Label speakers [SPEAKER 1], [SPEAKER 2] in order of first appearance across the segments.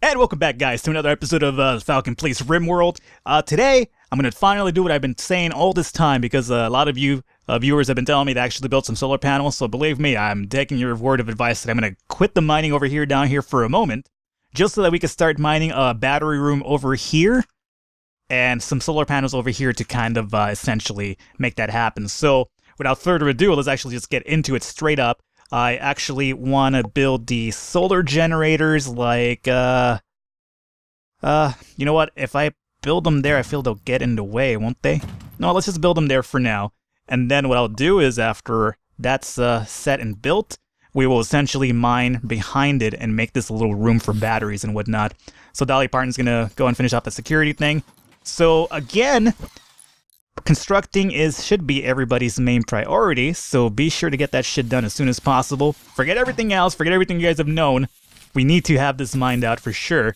[SPEAKER 1] And welcome back, guys, to another episode of Falcon Plays Rimworld. Today, I'm going to finally do what I've been saying all this time, because a lot of you viewers have been telling me to actually build some solar panels, so believe me, I'm taking your word of advice that I'm going to quit the mining down here for a moment, just so that we can start mining a battery room over here, and some solar panels over here to kind of essentially make that happen. So, without further ado, let's actually just get into it straight up. I actually want to build the solar generators like, you know what? If I build them there, I feel they'll get in the way, won't they? No, let's just build them there for now. And then what I'll do is after that's set and built, we will essentially mine behind it and make this a little room for batteries and whatnot. So Dolly Parton's going to go and finish off the security thing. So again, constructing should be everybody's main priority, so be sure to get that shit done as soon as possible. Forget everything else, forget everything you guys have known. We need to have this mined out for sure.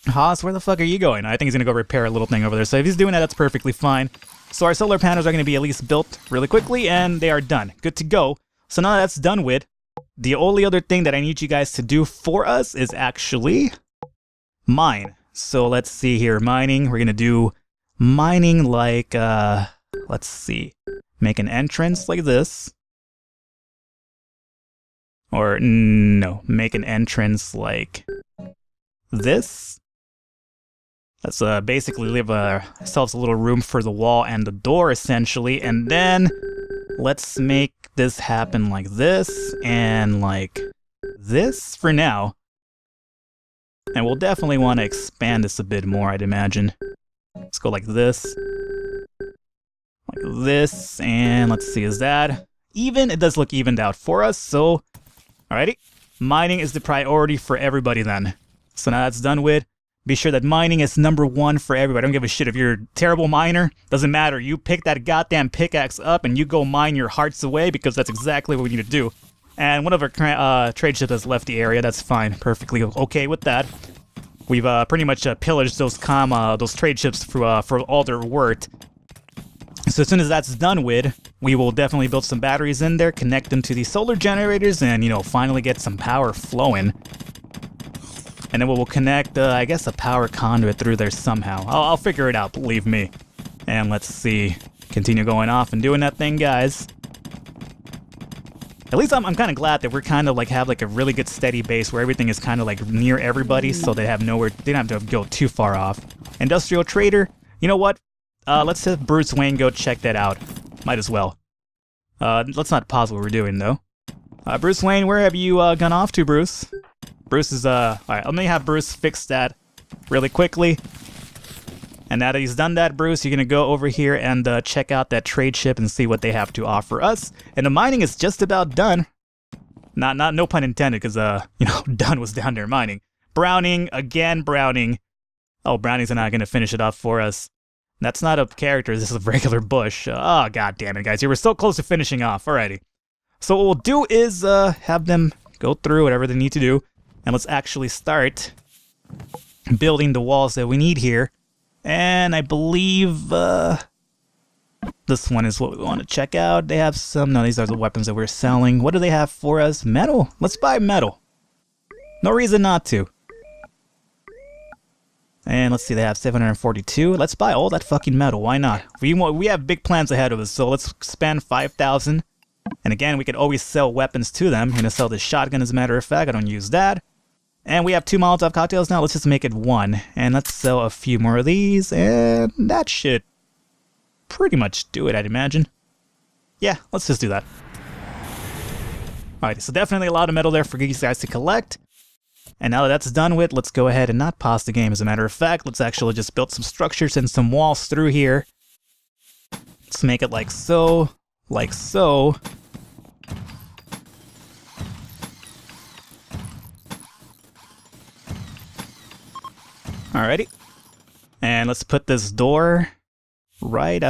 [SPEAKER 1] Haas, where the fuck are you going? I think he's gonna go repair a little thing over there, so if he's doing that, that's perfectly fine. So our solar panels are gonna be at least built really quickly, and they are done. Good to go. So now that's done with, the only other thing that I need you guys to do for us is actually mine. So let's see here, mining, we're gonna do mining like, let's see, make an entrance like this. Or, no, make an entrance like this. Let's basically leave ourselves a little room for the wall and the door, essentially. And then, let's make this happen like this, and like this for now. And we'll definitely want to expand this a bit more, I'd imagine. Let's go like this, and let's see, is that even? It does look evened out for us, so, alrighty. Mining is the priority for everybody then. So now that's done with. Be sure that mining is #1 for everybody. I don't give a shit if you're a terrible miner, doesn't matter. You pick that goddamn pickaxe up and you go mine your hearts away, because that's exactly what we need to do. And one of our trade ships has left the area, that's fine, perfectly okay with that. We've pretty much pillaged those trade ships for all their worth. So as soon as that's done with, we will definitely build some batteries in there, connect them to the solar generators, and, you know, finally get some power flowing. And then we will connect, I guess, a power conduit through there somehow. I'll figure it out, believe me. And let's see. Continue going off and doing that thing, guys. At least I'm kind of glad that we're kind of like have like a really good steady base where everything is kind of like near everybody, so they don't have to go too far off. Industrial trader, you know what? Let's have Bruce Wayne go check that out. Might as well. Let's not pause what we're doing though. Bruce Wayne, where have you gone off to, Bruce? Bruce is alright, let me have Bruce fix that really quickly. And now that he's done that, Bruce, you're gonna go over here and check out that trade ship and see what they have to offer us. And the mining is just about done. No pun intended, because you know, done was down there mining. Browning, again, Browning. Oh, Browning's not gonna finish it off for us. That's not a character, this is a regular bush. Oh, god damn it, guys, you were so close to finishing off. Alrighty. So what we'll do is have them go through whatever they need to do, and let's actually start building the walls that we need here. And I believe this one is what we want to check out. They have some, no, these are the weapons that we're selling. What do they have for us? Metal. Let's buy metal. No reason not to. And let's see, they have 742. Let's buy all that fucking metal. Why not? We have big plans ahead of us, so let's spend 5,000. And again, we could always sell weapons to them. I'm gonna sell this shotgun, as a matter of fact. I don't use that. And we have 2 Molotov cocktails now. Let's just make it 1. And let's sell a few more of these. And that should pretty much do it, I'd imagine. Yeah, let's just do that. Alright, so definitely a lot of metal there for you guys to collect. And now that that's done with, let's go ahead and not pause the game. As a matter of fact, let's actually just build some structures and some walls through here. Let's make it like so. Like so. Alrighty. And let's put this door right,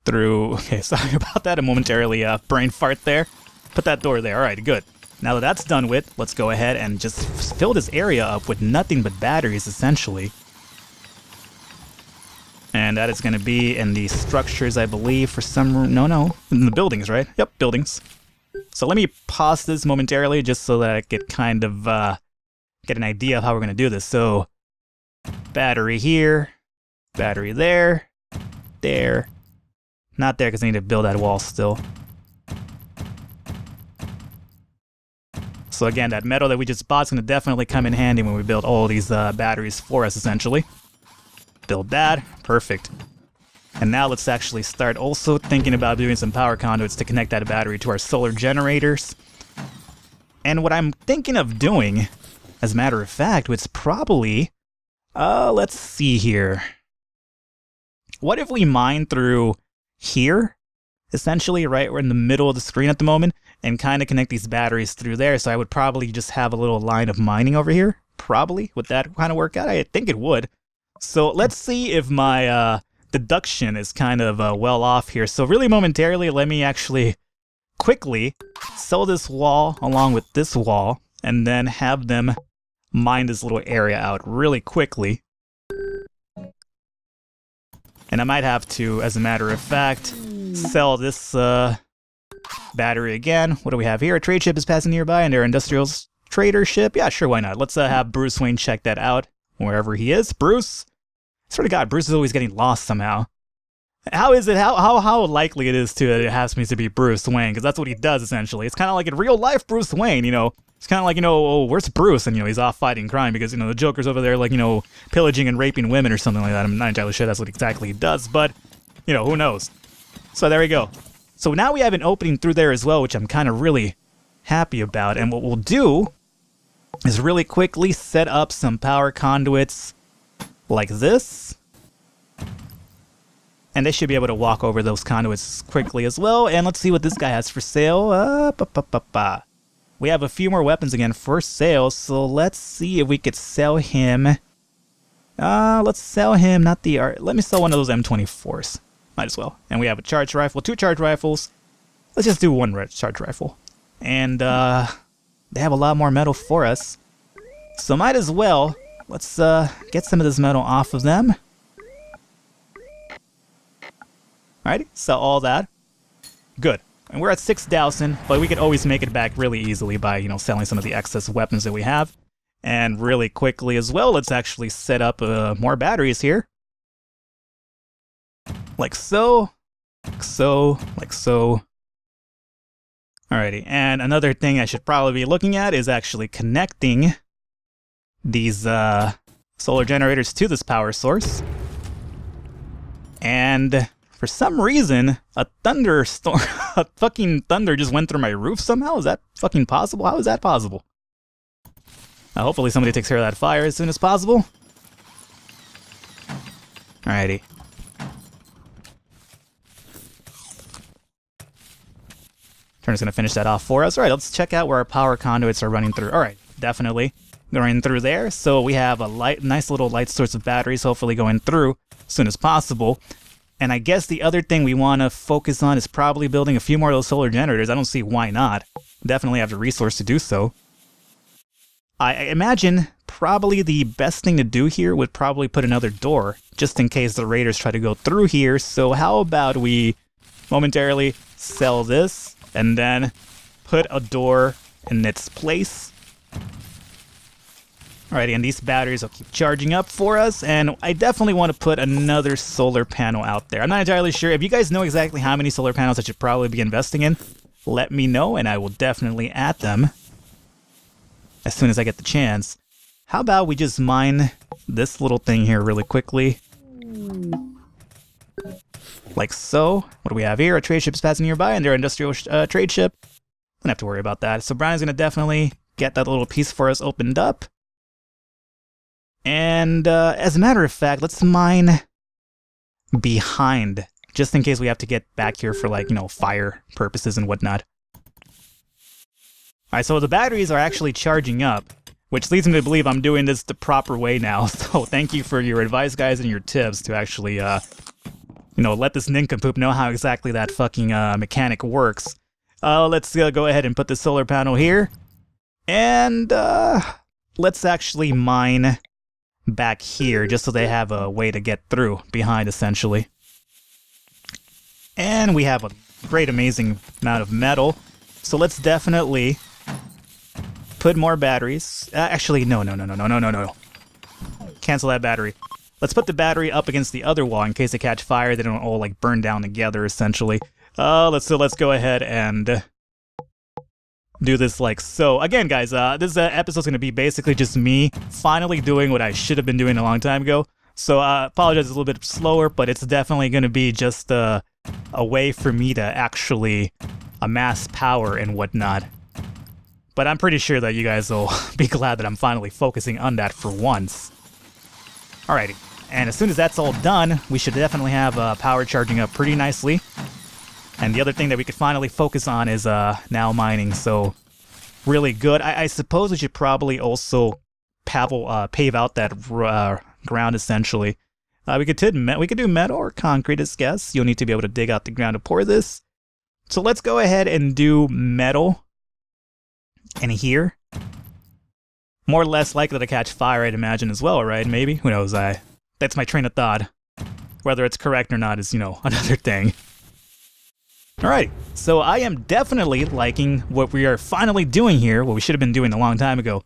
[SPEAKER 1] through. Okay, sorry about that. A momentarily, brain fart there. Put that door there. Alright, good. Now that that's done with, let's go ahead and just fill this area up with nothing but batteries, essentially. And that is going to be in the structures, I believe, for some... No, in the buildings, right? Yep, buildings. So let me pause this momentarily just so that I could kind of get an idea of how we're going to do this. So battery here, battery there, there. Not there because I need to build that wall still. So again, that metal that we just bought is going to definitely come in handy when we build all these batteries for us, essentially. Build that. Perfect. And now let's actually start also thinking about doing some power conduits to connect that battery to our solar generators. And what I'm thinking of doing, as a matter of fact, was probably... let's see here. What if we mine through here? Essentially, right? We're in the middle of the screen at the moment. And kind of connect these batteries through there. So I would probably just have a little line of mining over here. Probably. Would that kind of work out? I think it would. So let's see if my deduction is kind of well off here. So really momentarily, let me actually quickly sell this wall along with this wall. And then have them mine this little area out really quickly. And I might have to, as a matter of fact, sell this... battery again. What do we have here? A trade ship is passing nearby and their industrial trader ship. Yeah, sure, why not? Let's have Bruce Wayne check that out wherever he is. Bruce? I swear to God, Bruce is always getting lost somehow. How is it? How likely it is to it has me to be Bruce Wayne? Because that's what he does essentially. It's kind of like in real life Bruce Wayne, you know. It's kind of like, you know, oh, where's Bruce? And, you know, he's off fighting crime because, you know, the Joker's over there, like, you know, pillaging and raping women or something like that. I'm not entirely sure that's what exactly he does, but, you know, who knows? So there we go. So now we have an opening through there as well, which I'm kind of really happy about. And what we'll do is really quickly set up some power conduits like this. And they should be able to walk over those conduits quickly as well. And let's see what this guy has for sale. We have a few more weapons again for sale. So let's see if we could sell him. Let's sell him, not the art. Let me sell one of those M24s. Might as well. And we have a charge rifle, 2 charge rifles. Let's just do 1 charge rifle. And they have a lot more metal for us. So might as well, let's get some of this metal off of them. Alrighty, sell all that. Good. And we're at 6,000, but we could always make it back really easily by, you know, selling some of the excess weapons that we have. And really quickly as well, let's actually set up more batteries here. Like so, like so, like so. Alrighty, and another thing I should probably be looking at is actually connecting these solar generators to this power source. And for some reason, a thunderstorm, a fucking thunder just went through my roof somehow? Is that fucking possible? How is that possible? Hopefully somebody takes care of that fire as soon as possible. Alrighty. Turner's gonna finish that off for us. Alright, let's check out where our power conduits are running through. Alright, definitely going through there. So we have a nice little light source of batteries hopefully going through as soon as possible. And I guess the other thing we want to focus on is probably building a few more of those solar generators. I don't see why not. Definitely have the resource to do so. I imagine probably the best thing to do here would probably put another door, just in case the raiders try to go through here. So how about we momentarily sell this, and then put a door in its place. Alrighty, and these batteries will keep charging up for us, and I definitely want to put another solar panel out there. I'm not entirely sure. If you guys know exactly how many solar panels I should probably be investing in, let me know, and I will definitely add them as soon as I get the chance. How about we just mine this little thing here really quickly? Like so. What do we have here? A trade ship is passing nearby, and their industrial trade ship. Don't have to worry about that. So Brian's going to definitely get that little piece for us opened up. And as a matter of fact, let's mine behind, just in case we have to get back here for, like, you know, fire purposes and whatnot. Alright, so the batteries are actually charging up, which leads me to believe I'm doing this the proper way now. So thank you for your advice, guys, and your tips to actually, you know, let this nincompoop know how exactly that fucking mechanic works. Let's go ahead and put the solar panel here. And let's actually mine back here, just so they have a way to get through behind, essentially. And we have a great, amazing amount of metal. So let's definitely put more batteries. Actually, no. Cancel that battery. Let's put the battery up against the other wall in case they catch fire. They don't all like burn down together, essentially. Let's go ahead and do this like so. Again, guys, this episode's going to be basically just me finally doing what I should have been doing a long time ago. So apologize, it's a little bit slower, but it's definitely going to be just a way for me to actually amass power and whatnot. But I'm pretty sure that you guys will be glad that I'm finally focusing on that for once. Alrighty, and as soon as that's all done, we should definitely have power charging up pretty nicely. And the other thing that we could finally focus on is now mining, so really good. I suppose we should probably also pave out that ground, essentially. We could do metal or concrete, I guess. You'll need to be able to dig out the ground to pour this. So let's go ahead and do metal in here. More or less likely to catch fire, I'd imagine, as well, right? Maybe? Who knows? That's my train of thought. Whether it's correct or not is, another thing. Alright, so I am definitely liking what we are finally doing here, what we should have been doing a long time ago.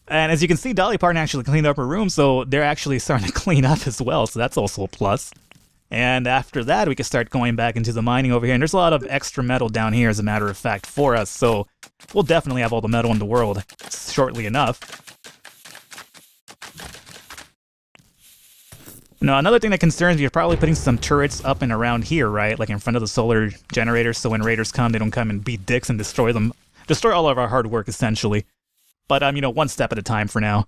[SPEAKER 1] And as you can see, Dolly Parton actually cleaned up her room, so they're actually starting to clean up as well, so that's also a plus. And after that, we can start going back into the mining over here, and there's a lot of extra metal down here, as a matter of fact, for us, so we'll definitely have all the metal in the world shortly enough. Now, another thing that concerns me is probably putting some turrets up and around here, right? Like in front of the solar generators, so when raiders come, they don't come and beat dicks and destroy them. Destroy all of our hard work, essentially. But, one step at a time for now.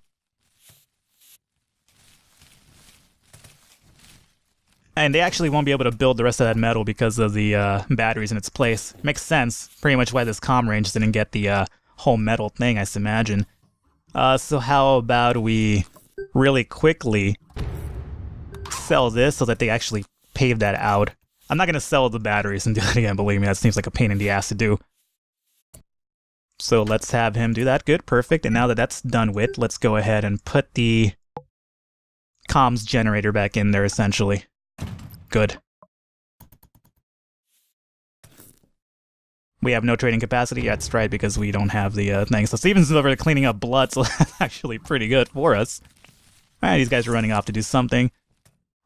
[SPEAKER 1] And they actually won't be able to build the rest of that metal because of the batteries in its place. Makes sense, pretty much why this comm range didn't get the whole metal thing, I imagine. So how about we really quickly sell this so that they actually pave that out. I'm not going to sell the batteries and do that again, believe me, that seems like a pain in the ass to do. So let's have him do that. Good, perfect. And now that that's done with, let's go ahead and put the comms generator back in there, essentially. Good. We have no trading capacity. Yeah, that's right, because we don't have the thing. So Stevenson's over there cleaning up blood, so that's actually pretty good for us. Alright, these guys are running off to do something.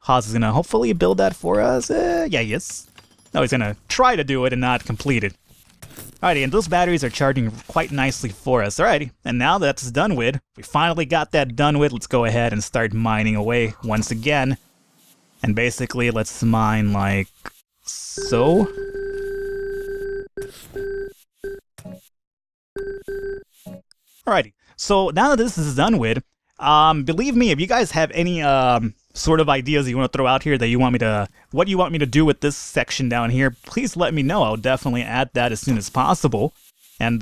[SPEAKER 1] Haas is going to hopefully build that for us. Yeah, he is. No, he's going to try to do it and not complete it. Alrighty, and those batteries are charging quite nicely for us. Alrighty, and now that's done with, we finally got that done with, let's go ahead and start mining away once again. And basically, let's mine like so. Alrighty, so now that this is done with, believe me, if you guys have any sort of ideas you want to throw out here that you want me to, what you want me to do with this section down here, please let me know. I'll definitely add that as soon as possible. And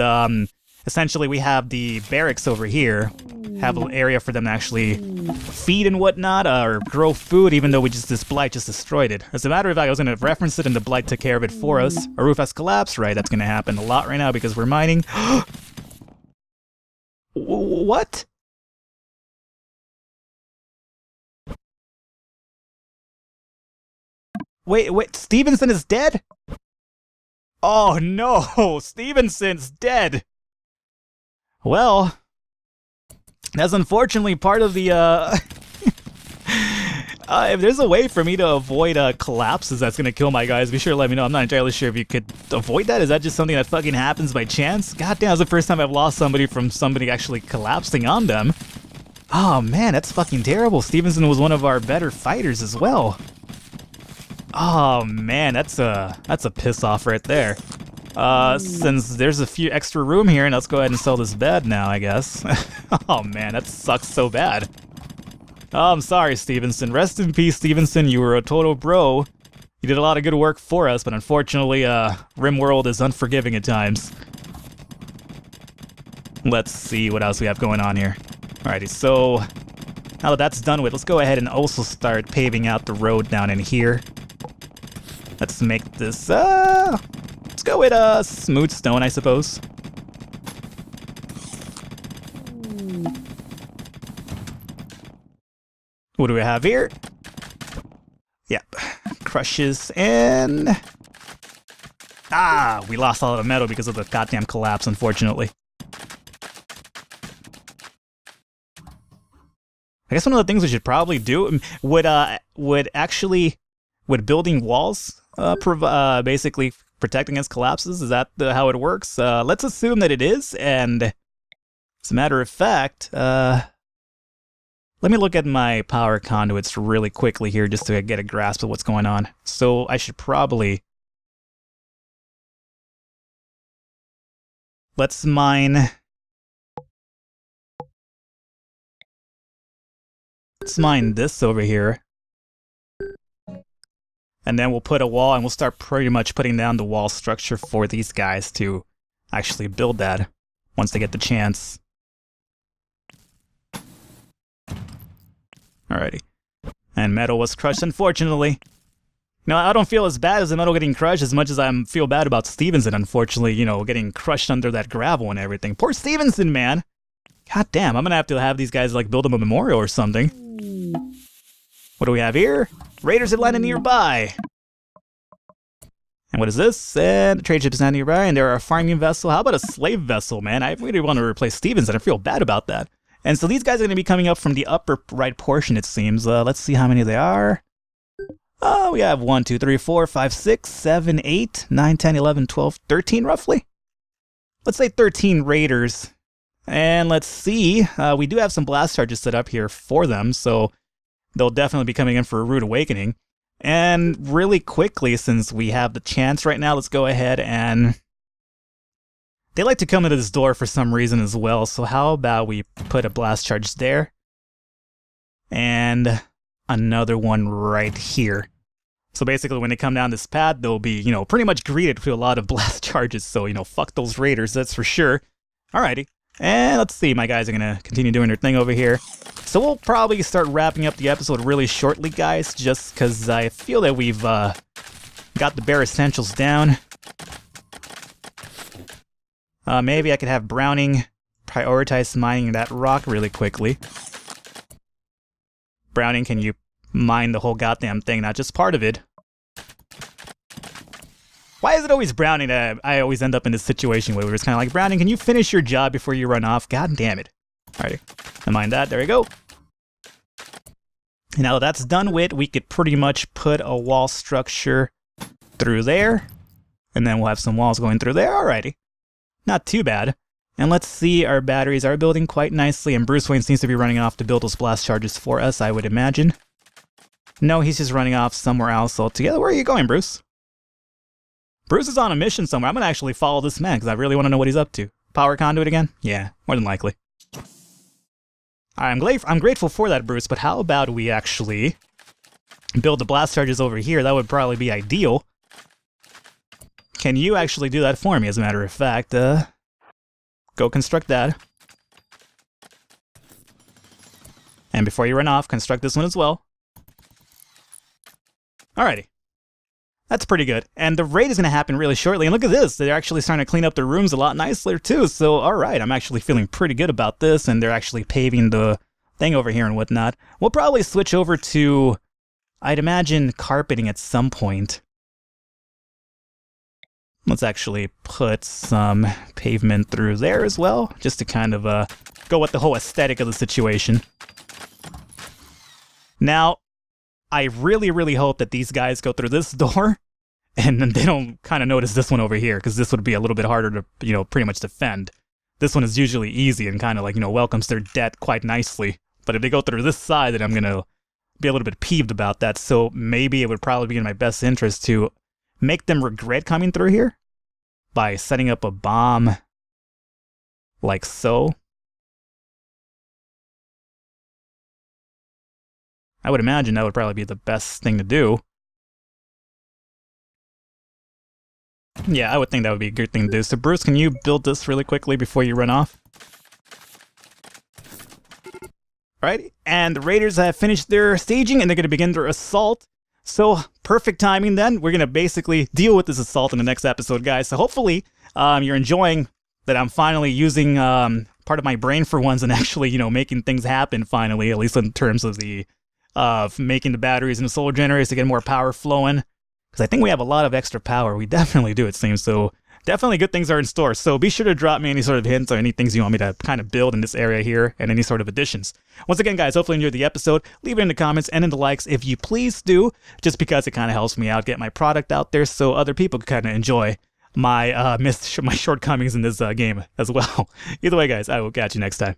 [SPEAKER 1] essentially we have the barracks over here, have an area for them to actually feed and whatnot, or grow food, even though this blight just destroyed it. As a matter of fact, I was going to reference it and the blight took care of it for us. Our roof has collapsed, right? That's going to happen a lot right now because we're mining. What? Wait, Stevenson is dead? Oh no, Stevenson's dead. Well, that's unfortunately part of the, if there's a way for me to avoid collapses that's gonna kill my guys, be sure to let me know. I'm not entirely sure if you could avoid that. Is that just something that fucking happens by chance? God damn, it's the first time I've lost somebody from somebody actually collapsing on them. Oh man, that's fucking terrible. Stevenson was one of our better fighters as well. Oh man, that's a piss off right there. Since there's a few extra room here, and let's go ahead and sell this bed now, I guess. Oh man, that sucks so bad. Oh, I'm sorry, Stevenson. Rest in peace, Stevenson. You were a total bro. You did a lot of good work for us, but unfortunately, Rimworld is unforgiving at times. Let's see what else we have going on here. Alrighty, so now that that's done with, let's go ahead and also start paving out the road down in here. Let's make this, let's go with smooth stone, I suppose. What do we have here? Yep, crushes and Ah, we lost all of the metal because of the goddamn collapse, unfortunately. I guess one of the things we should probably do would building walls basically protect against collapses? Is that how it works? Let's assume that it is, and as a matter of fact, let me look at my power conduits really quickly here just to get a grasp of what's going on. So I should probably... Let's mine this over here. And then we'll put a wall, and we'll start pretty much putting down the wall structure for these guys to actually build that once they get the chance. Alrighty. And metal was crushed, unfortunately. You know, I don't feel as bad as the metal getting crushed as much as I feel bad about Stevenson, unfortunately, you know, getting crushed under that gravel and everything. Poor Stevenson, man! God damn, I'm gonna have to have these guys, like, build him a memorial or something. What do we have here? Raiders have landed nearby! And what is this? And the trade ship is not nearby, and there are a farming vessel. How about a slave vessel, man? I really want to replace Stevenson. I feel bad about that. And so these guys are going to be coming up from the upper right portion, it seems. Let's see how many they are. Oh, we have 1, 2, 3, 4, 5, 6, 7, 8, 9, 10, 11, 12, 13 roughly? Let's say 13 raiders. And let's see, we do have some blast charges set up here for them, so they'll definitely be coming in for a rude awakening. And really quickly, since we have the chance right now, let's go ahead and... They like to come into this door for some reason as well, so how about we put a blast charge there? And another one right here. So basically when they come down this path, they'll be, you know, pretty much greeted with a lot of blast charges, so, you know, fuck those raiders, that's for sure. Alrighty. And let's see, my guys are gonna continue doing their thing over here. So we'll probably start wrapping up the episode really shortly, guys, just because I feel that we've got the bare essentials down. Maybe I could have Browning prioritize mining that rock really quickly. Browning, can you mine the whole goddamn thing, not just part of it? Why is it always Browning that I always end up in this situation where it's kind of like, Browning, can you finish your job before you run off? God damn it. Alrighty, I mine that, there we go. Now that that's done with, we could pretty much put a wall structure through there. And then we'll have some walls going through there, alrighty. Not too bad. And let's see, our batteries are building quite nicely, and Bruce Wayne seems to be running off to build those blast charges for us, I would imagine. No, he's just running off somewhere else altogether. Where are you going, Bruce? Bruce is on a mission somewhere. I'm going to actually follow this man, because I really want to know what he's up to. Power conduit again? Yeah, more than likely. I'm grateful for that, Bruce, but how about we actually build the blast charges over here? That would probably be ideal. Can you actually do that for me, as a matter of fact? Go construct that. And before you run off, construct this one as well. Alrighty. That's pretty good. And the raid is going to happen really shortly. And look at this. They're actually starting to clean up their rooms a lot nicer, too. So, alright, I'm actually feeling pretty good about this. And they're actually paving the thing over here and whatnot. We'll probably switch over to, I'd imagine, carpeting at some point. Let's actually put some pavement through there as well, just to kind of go with the whole aesthetic of the situation. Now, I really, really hope that these guys go through this door, and then they don't kind of notice this one over here, because this would be a little bit harder to, you know, pretty much defend. This one is usually easy and kind of like, you know, welcomes their death quite nicely. But if they go through this side, then I'm going to be a little bit peeved about that. So maybe it would probably be in my best interest to make them regret coming through here by setting up a bomb like so. I would imagine that would probably be the best thing to do. Yeah, I would think that would be a good thing to do. So Bruce, can you build this really quickly before you run off? Alright, and the Raiders have finished their staging and they're going to begin their assault. So, perfect timing then. We're going to basically deal with this assault in the next episode, guys. So hopefully you're enjoying that I'm finally using part of my brain for once and actually, you know, making things happen finally, at least in terms of the making the batteries and the solar generators to get more power flowing. because I think we have a lot of extra power. We definitely do, it seems. So definitely good things are in store. So be sure to drop me any sort of hints or any things you want me to kind of build in this area here and any sort of additions. Once again, guys, hopefully you enjoyed the episode. Leave it in the comments and in the likes if you please do, just because it kind of helps me out, get my product out there so other people can kind of enjoy my my shortcomings in this game as well. Either way, guys, I will catch you next time.